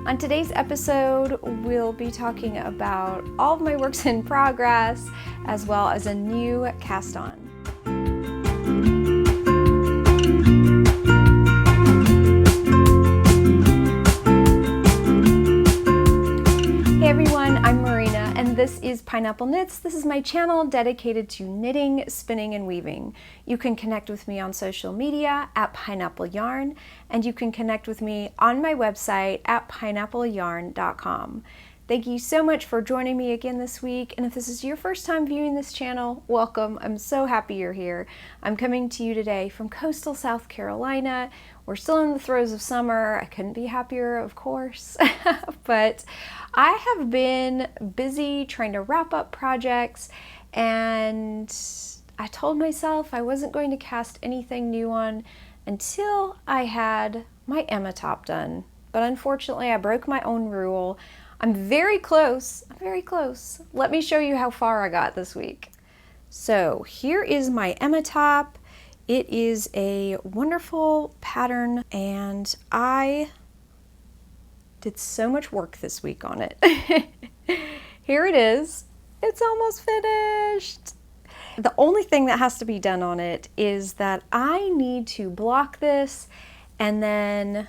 On today's episode, we'll be talking about all of my works in progress, as well as a new cast on. Hey everyone, I'm Marina, and this is Pineapple Knits. This is my channel dedicated to knitting, spinning, and weaving. You can connect with me on social media at Pineapple Yarn, and you can connect with me on my website at pineappleyarn.com. Thank you so much for joining me again this week, and if this is your first time viewing this channel, welcome. I'm so happy you're here. I'm coming to you today from coastal South Carolina. We're still in the throes of summer. I couldn't be happier, of course, but I have been busy trying to wrap up projects, and I told myself I wasn't going to cast anything new on until I had my Emma top done. But unfortunately, I broke my own rule. I'm very close. Let me show you how far I got this week. So here is my Emma top. It is a wonderful pattern, and I did so much work this week on it. Here it is. It's almost finished. The only thing that has to be done on it is that I need to block this and then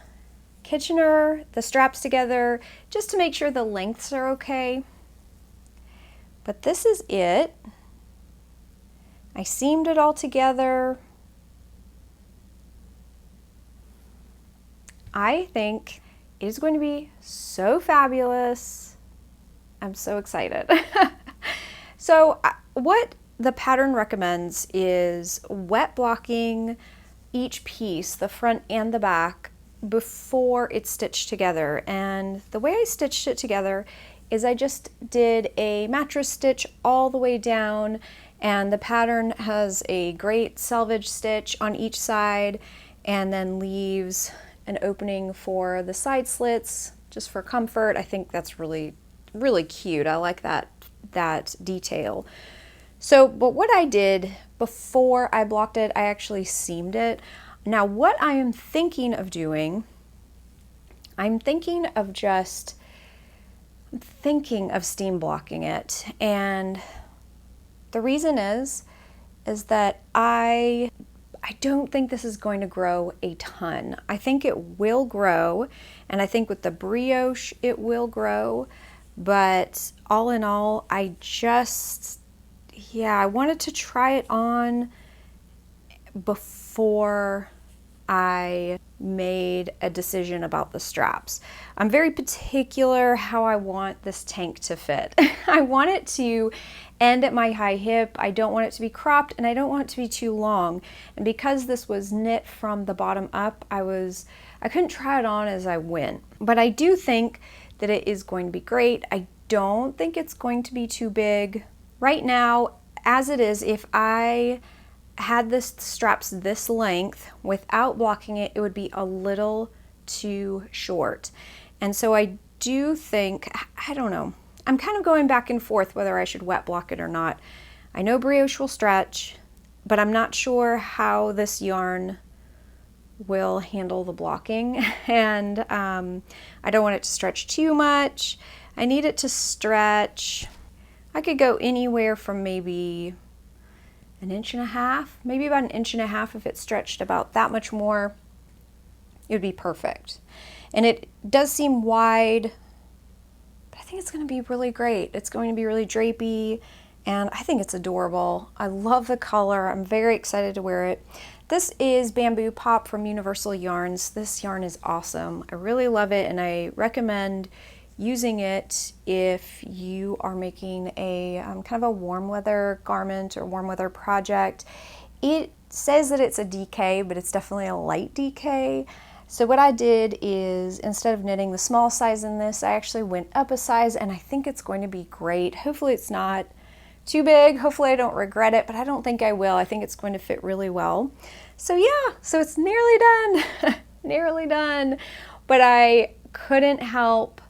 Kitchener the straps together just to make sure the lengths are okay. But this is it. I seamed it all together. I think it is going to be so fabulous. I'm so excited. So what the pattern recommends is wet blocking each piece, the front and the back, before it's stitched together. And the way I stitched it together is I just did a mattress stitch all the way down, and the pattern has a great selvage stitch on each side and then leaves an opening for the side slits just for comfort. I think that's really cute. I like that detail. So, but what I did before I blocked it, I actually seamed it. Now, what I am thinking of doing, I'm thinking of steam blocking it. And the reason is that I don't think this is going to grow a ton. I think it will grow, and I think with the brioche it will grow, but all in all, I wanted to try it on before I made a decision about the straps. I'm very particular how I want this tank to fit. I want it to end at my high hip. I don't want it to be cropped, and I don't want it to be too long. And because this was knit from the bottom up, I couldn't try it on as I went. But I do think that it is going to be great. I don't think it's going to be too big. Right now, as it is, if I had this straps this length without blocking it, it would be a little too short. And so I do think, I don't know, I'm kind of going back and forth whether I should wet block it or not. I know brioche will stretch, but I'm not sure how this yarn will handle the blocking, and I don't want it to stretch too much. I need it to stretch. I could go anywhere from maybe an inch and a half, maybe about an inch and a half. If it stretched about that much more, it would be perfect. And it does seem wide, but I think it's going to be really great. It's going to be really drapey, and I think it's adorable. I love the color. I'm very excited to wear it. This is Bamboo Pop from Universal Yarns. This yarn is awesome. I really love it, and I recommend using it if you are making a kind of a warm weather garment or warm weather project. It says that it's a DK, but it's definitely a light DK. So what I did is, instead of knitting the small size in this, I actually went up a size, and I think it's going to be great. Hopefully it's not too big. Hopefully I don't regret it, but I don't think I will. I think it's going to fit really well. So yeah, so it's nearly done. Nearly done. But I couldn't help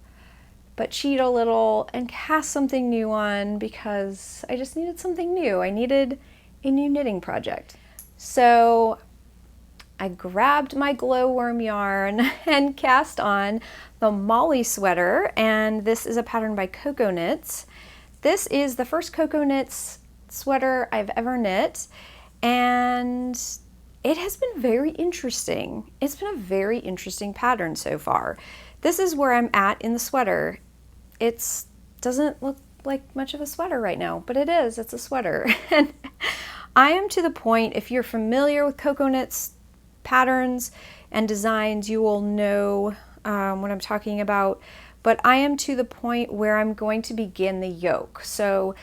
but cheat a little and cast something new on because I just needed something new. I needed a new knitting project. So I grabbed my glowworm yarn and cast on the Molly sweater, and this is a pattern by Cocoknits. This is the first Cocoknits sweater I've ever knit, and it has been very interesting. It's been a very interesting pattern so far. This is where I'm at in the sweater. It doesn't look like much of a sweater right now, but it is. It's a sweater. And I am to the point, if you're familiar with Cocoknits patterns and designs, you will know what I'm talking about. But I am to the point where I'm going to begin the yoke. So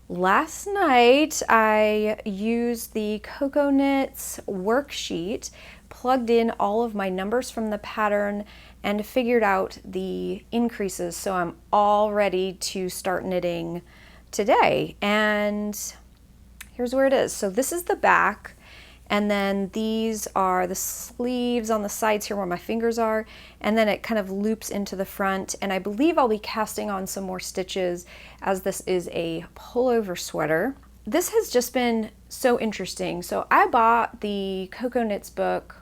last night I used the Cocoknits worksheet, plugged in all of my numbers from the pattern, and figured out the increases. So I'm all ready to start knitting today. And here's where it is. So this is the back, and then these are the sleeves on the sides here where my fingers are, and then it kind of loops into the front. And I believe I'll be casting on some more stitches, as this is a pullover sweater. This has just been so interesting. So I bought the Cocoknits book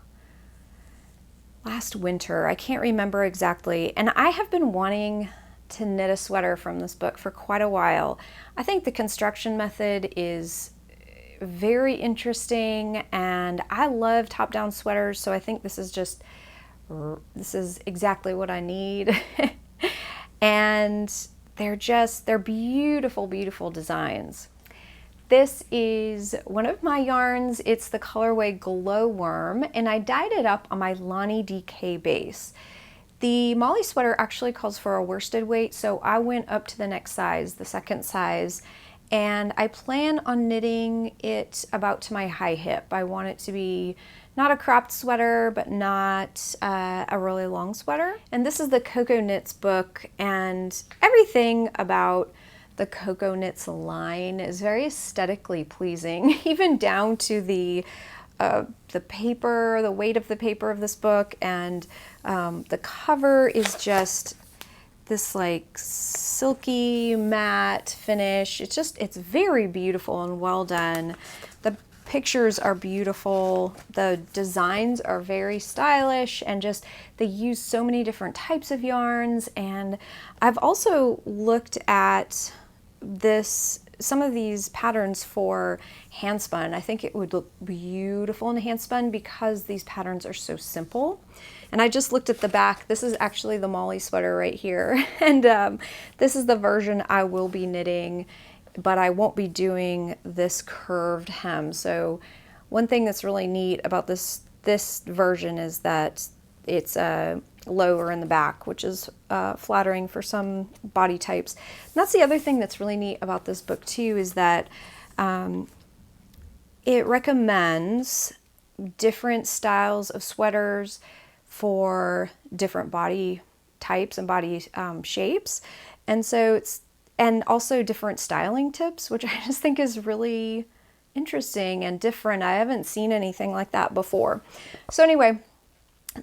last winter. I can't remember exactly, and I have been wanting to knit a sweater from this book for quite a while. I think the construction method is very interesting, and I love top-down sweaters, so I think this is exactly what I need. And they're beautiful, beautiful designs. This is one of my yarns. It's the colorway Glowworm, and I dyed it up on my Lani DK base. The Molly sweater actually calls for a worsted weight, so I went up to the next size, the second size, and I plan on knitting it about to my high hip. I want it to be not a cropped sweater, but not a really long sweater. And this is the Cocoknits book, and everything about the Cocoknits line is very aesthetically pleasing, even down to the paper, the weight of the paper of this book, and the cover is just this like silky matte finish. It's very beautiful and well done. The pictures are beautiful. The designs are very stylish, and just they use so many different types of yarns. And I've also looked at some of these patterns for hand spun. I think it would look beautiful in hand spun because these patterns are so simple. And I just looked at the back. This is actually the Molly sweater right here. And this is the version I will be knitting, but I won't be doing this curved hem. So one thing that's really neat about this version is that it's lower in the back, which is flattering for some body types. And that's the other thing that's really neat about this book too, is that it recommends different styles of sweaters for different body types and body shapes. And so and also different styling tips, which I just think is really interesting and different. I haven't seen anything like that before. So anyway,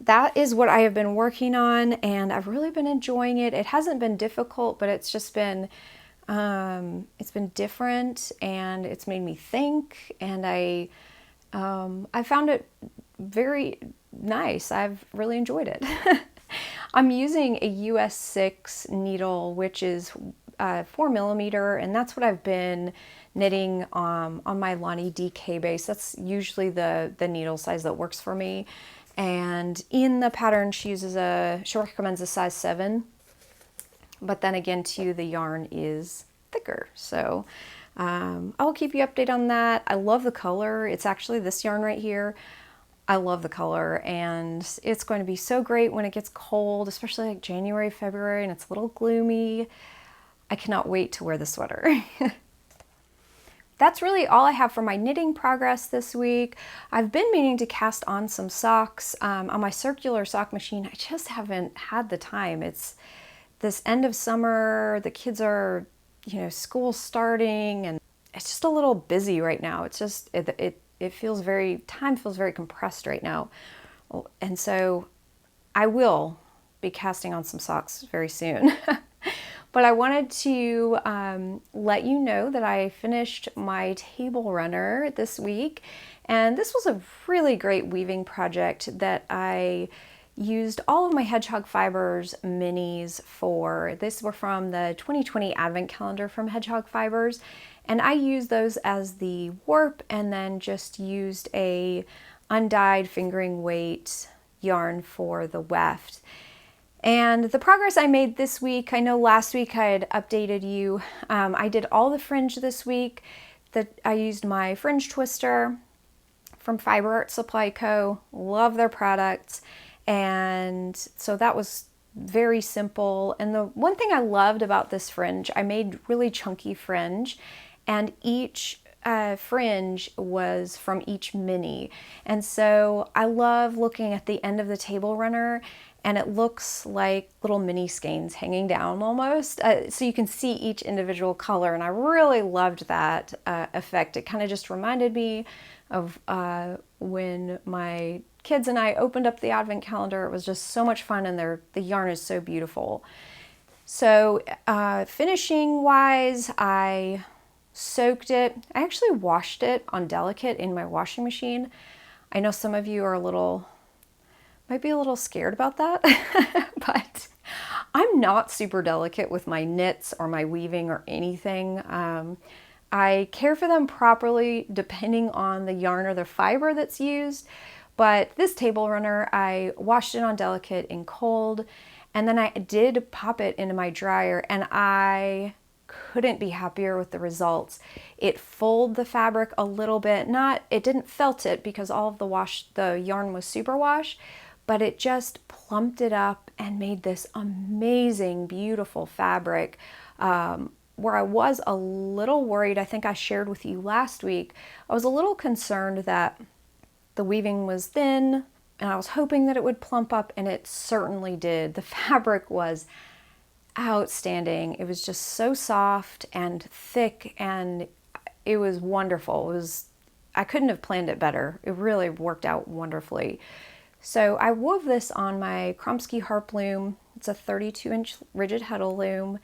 that is what I have been working on, and I've really been enjoying it. It hasn't been difficult, but it's just been it's been different, and it's made me think, and I found it very nice. I've really enjoyed it. I'm using a US 6 needle, which is 4mm, and that's what I've been knitting on my Lani DK base. That's usually the needle size that works for me. And in the pattern, she recommends a size 7, but then again too, the yarn is thicker. So I'll keep you updated on that. I love the color. It's actually this yarn right here. I love the color, and it's going to be so great when it gets cold, especially like January, February, and it's a little gloomy. I cannot wait to wear the sweater. That's really all I have for my knitting progress this week. I've been meaning to cast on some socks on my circular sock machine. I just haven't had the time. It's this end of summer, the kids are, school starting, and it's just a little busy right now. It's just, it feels time feels very compressed right now. And so I will be casting on some socks very soon. But I wanted to let you know that I finished my table runner this week, and this was a really great weaving project that I used all of my hedgehog fibers minis for. These were from the 2020 advent calendar from Hedgehog Fibers, and I used those as the warp and then just used a undyed fingering weight yarn for the weft. And the progress I made this week, I know last week I had updated you. I did all the fringe this week. I used my Fringe Twister from Fiber Art Supply Co. Love their products. And so that was very simple. And the one thing I loved about this fringe, I made really chunky fringe, and each fringe was from each mini. And so I love looking at the end of the table runner, and it looks like little mini skeins hanging down almost. So you can see each individual color, and I really loved that effect. It kind of just reminded me of when my kids and I opened up the advent calendar. It was just so much fun, and the yarn is so beautiful. So finishing wise, I soaked it. I actually washed it on delicate in my washing machine. I know some of you are might be a little scared about that, but I'm not super delicate with my knits or my weaving or anything. I care for them properly depending on the yarn or the fiber that's used. But this table runner, I washed it on delicate in cold, and then I did pop it into my dryer, and I couldn't be happier with the results. It fulled the fabric a little bit. It didn't felt it because all of the yarn was superwash, but it just plumped it up and made this amazing, beautiful fabric. Where I was a little worried, I think I shared with you last week, I was a little concerned that the weaving was thin, and I was hoping that it would plump up, and it certainly did. The fabric was outstanding. It was just so soft and thick, and it was wonderful. I couldn't have planned it better. It really worked out wonderfully. So I wove this on my Kromski Harp Loom. It's a 32-inch rigid heddle loom.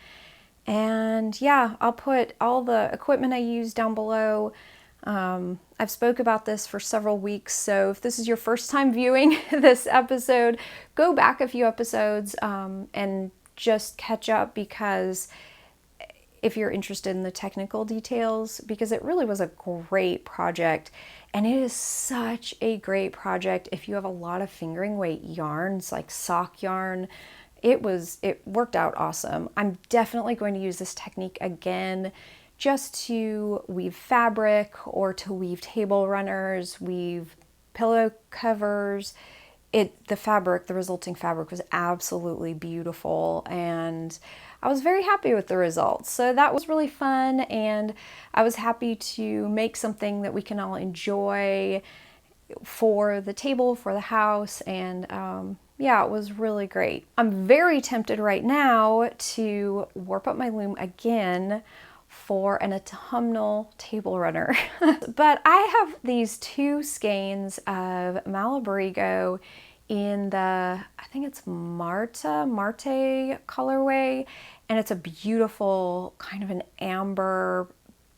And yeah, I'll put all the equipment I use down below. I've spoke about this for several weeks, so if this is your first time viewing this episode, go back a few episodes and just catch up, because if you're interested in the technical details, because it really was a great project, and it is such a great project if you have a lot of fingering weight yarns like sock yarn. It worked out awesome. I'm definitely going to use this technique again, just to weave fabric or to weave table runners, weave pillow covers. The resulting fabric was absolutely beautiful, and I was very happy with the results. So that was really fun, and I was happy to make something that we can all enjoy for the table, for the house, and yeah, it was really great. I'm very tempted right now to warp up my loom again for an autumnal table runner. But I have these two skeins of Malabrigo in the, I think it's Marte colorway, and it's a beautiful kind of an amber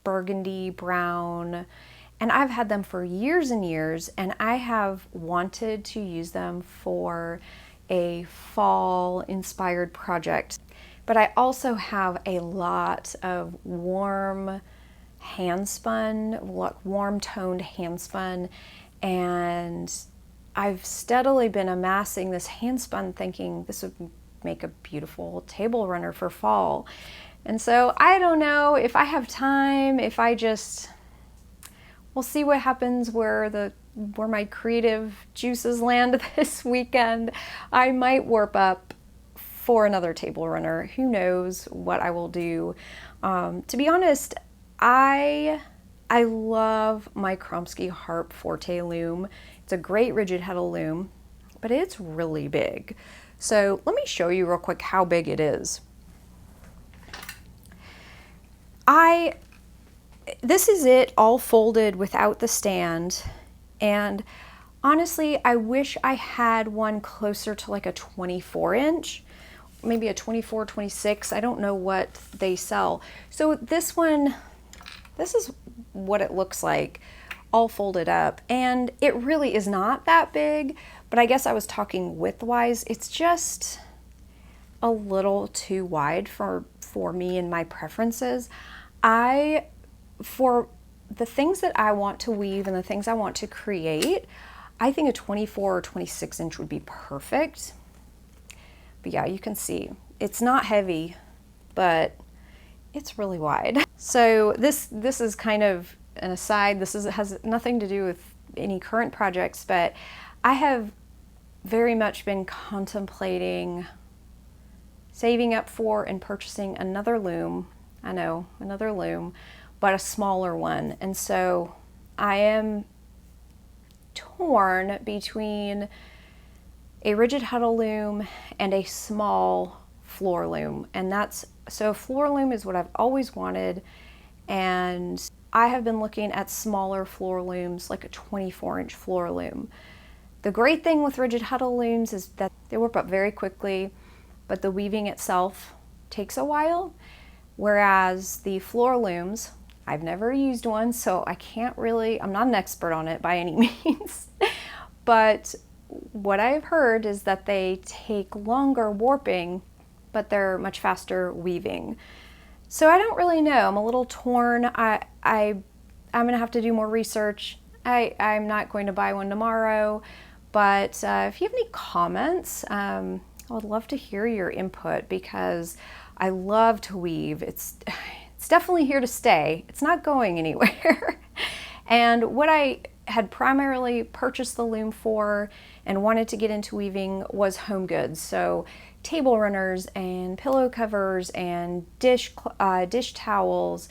burgundy brown, and I've had them for years and years, and I have wanted to use them for a fall inspired project. But I also have a lot of warm handspun, warm toned handspun, and I've steadily been amassing this handspun thinking this would make a beautiful table runner for fall. And so I don't know if I have time, we'll see what happens where my creative juices land this weekend. I might warp up for another table runner. Who knows what I will do. To be honest, I love my Kromski Harp Forte loom. It's a great rigid heddle loom, but it's really big. So let me show you real quick how big it is. This is it all folded without the stand, and honestly I wish I had one closer to like a 24 inch. maybe a 24, 26. I don't know what they sell. So this one, this is what it looks like all folded up, and it really is not that big, but I guess I was talking width-wise. It's just a little too wide for me and my preferences. For the things that I want to weave and the things I want to create, I think a 24 or 26 inch would be perfect. But yeah, you can see it's not heavy, but it's really wide. So this is kind of an aside. Has nothing to do with any current projects, but I have very much been contemplating saving up for and purchasing another loom. I know, another loom, but a smaller one. And so I am torn between a rigid heddle loom and a small floor loom. And so a floor loom is what I've always wanted. And I have been looking at smaller floor looms, like a 24-inch floor loom. The great thing with rigid heddle looms is that they warp up very quickly, but the weaving itself takes a while. Whereas the floor looms, I've never used one, so I'm not an expert on it by any means. But what I've heard is that they take longer warping, but they're much faster weaving. So I don't really know. I'm a little torn. I'm gonna have to do more research. I'm not going to buy one tomorrow, but if you have any comments, I would love to hear your input, because I love to weave. It's definitely here to stay. It's not going anywhere. And what I had primarily purchased the loom for and wanted to get into weaving was home goods. So table runners and pillow covers and dish towels.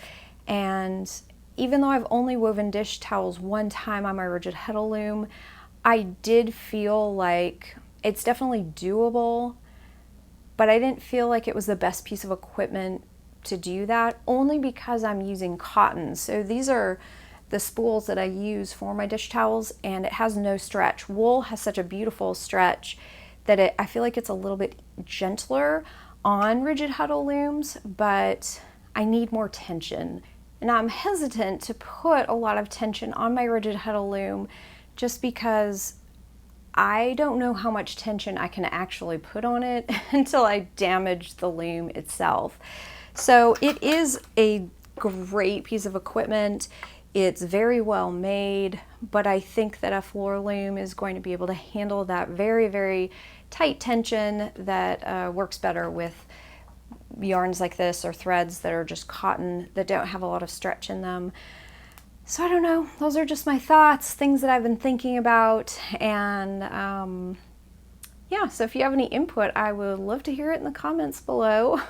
And even though I've only woven dish towels one time on my rigid heddle loom, I did feel like it's definitely doable, but I didn't feel like it was the best piece of equipment to do that, only because I'm using cotton. So these are the spools that I use for my dish towels, and it has no stretch. Wool has such a beautiful stretch that I feel like it's a little bit gentler on rigid heddle looms, but I need more tension. And I'm hesitant to put a lot of tension on my rigid heddle loom just because I don't know how much tension I can actually put on it until I damage the loom itself. So it is a great piece of equipment. It's very well made, but I think that a floor loom is going to be able to handle that very, very tight tension that works better with yarns like this, or threads that are just cotton that don't have a lot of stretch in them. So I don't know, those are just my thoughts, things that I've been thinking about, and yeah, so if you have any input, I would love to hear it in the comments below.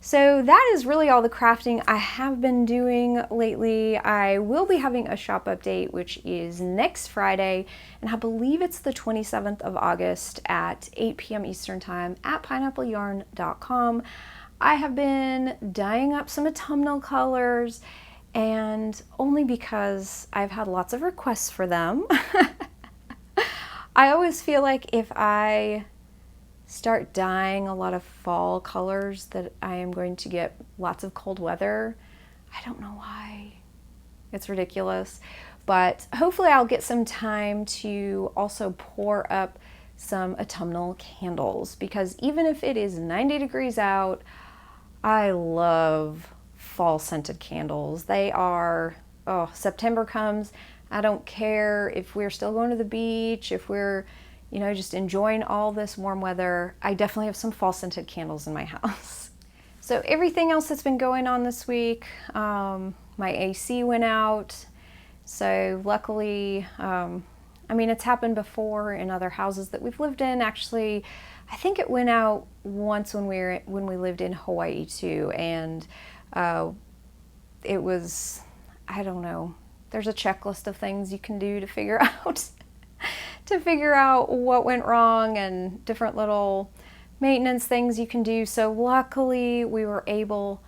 So that is really all the crafting I have been doing lately. I will be having a shop update, which is next Friday, and I believe it's the 27th of August at 8 p.m. Eastern Time at pineappleyarn.com. I have been dyeing up some autumnal colors, and only because I've had lots of requests for them. I always feel like if I start dyeing a lot of fall colors that I am going to get lots of cold weather. I don't know why. It's ridiculous. But hopefully I'll get some time to also pour up some autumnal candles, because even if it is 90 degrees out, I love fall scented candles. They are, September comes, I don't care if we're still going to the beach, if we're just enjoying all this warm weather, I definitely have some fall scented candles in my house. So everything else that's been going on this week, my AC went out. So luckily, it's happened before in other houses that we've lived in. Actually, I think it went out once when we lived in Hawaii too. And it was, I don't know, there's a checklist of things you can do to figure out what went wrong, and different little maintenance things you can do. So luckily we were able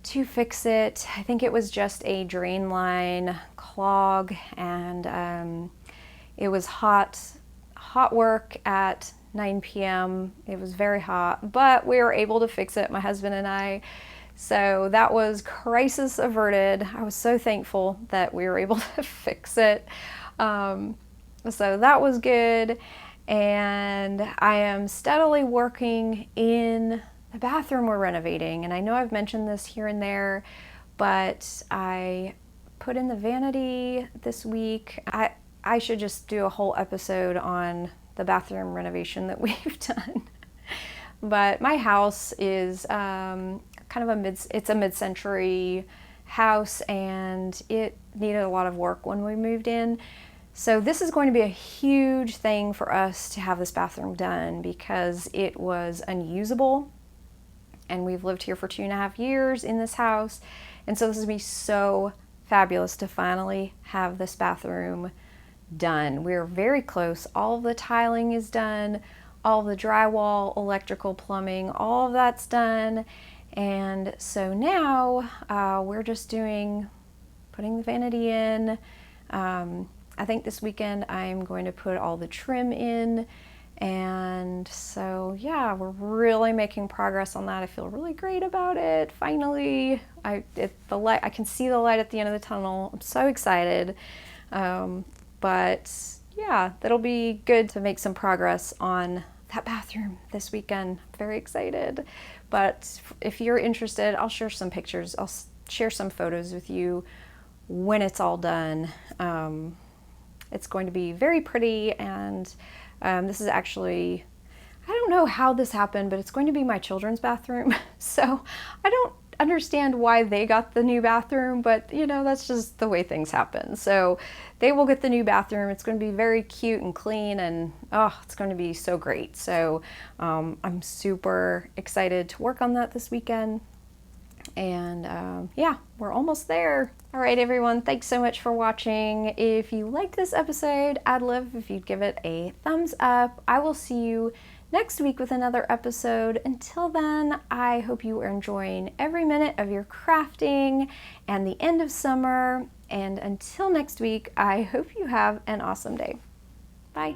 to fix it. I think it was just a drain line clog, and it was hot work at 9 p.m. It was very hot, but we were able to fix it, my husband and I. So that was crisis averted. I was so thankful that we were able to fix it. So that was good. And I am steadily working in the bathroom we're renovating. And I know I've mentioned this here and there, but I put in the vanity this week. I should just do a whole episode on the bathroom renovation that we've done. But my house is kind of it's a mid-century house, and it needed a lot of work when we moved in. So this is going to be a huge thing for us to have this bathroom done because it was unusable, and we've lived here for 2.5 years in this house. And so this is going to be so fabulous to finally have this bathroom done. We're very close. All of the tiling is done, all of the drywall, electrical, plumbing, all of that's done. And so now we're just putting the vanity in. I think this weekend I'm going to put all the trim in. And so, yeah, we're really making progress on that. I feel really great about it. Finally, I can see the light at the end of the tunnel. I'm so excited. But yeah, that'll be good to make some progress on that bathroom this weekend. I'm very excited. But if you're interested, I'll share some pictures. I'll share some photos with you when it's all done. It's going to be very pretty, and this is actually, I don't know how this happened, but it's going to be my children's bathroom. So I don't understand why they got the new bathroom, but you know, that's just the way things happen. So they will get the new bathroom. It's going to be very cute and clean, and oh, it's going to be so great. So I'm super excited to work on that this weekend. And yeah, we're almost there. All right, everyone, thanks so much for watching. If you liked this episode, I'd love if you'd give it a thumbs up. I will see you next week with another episode. Until then, I hope you are enjoying every minute of your crafting and the end of summer. And until next week, I hope you have an awesome day. Bye.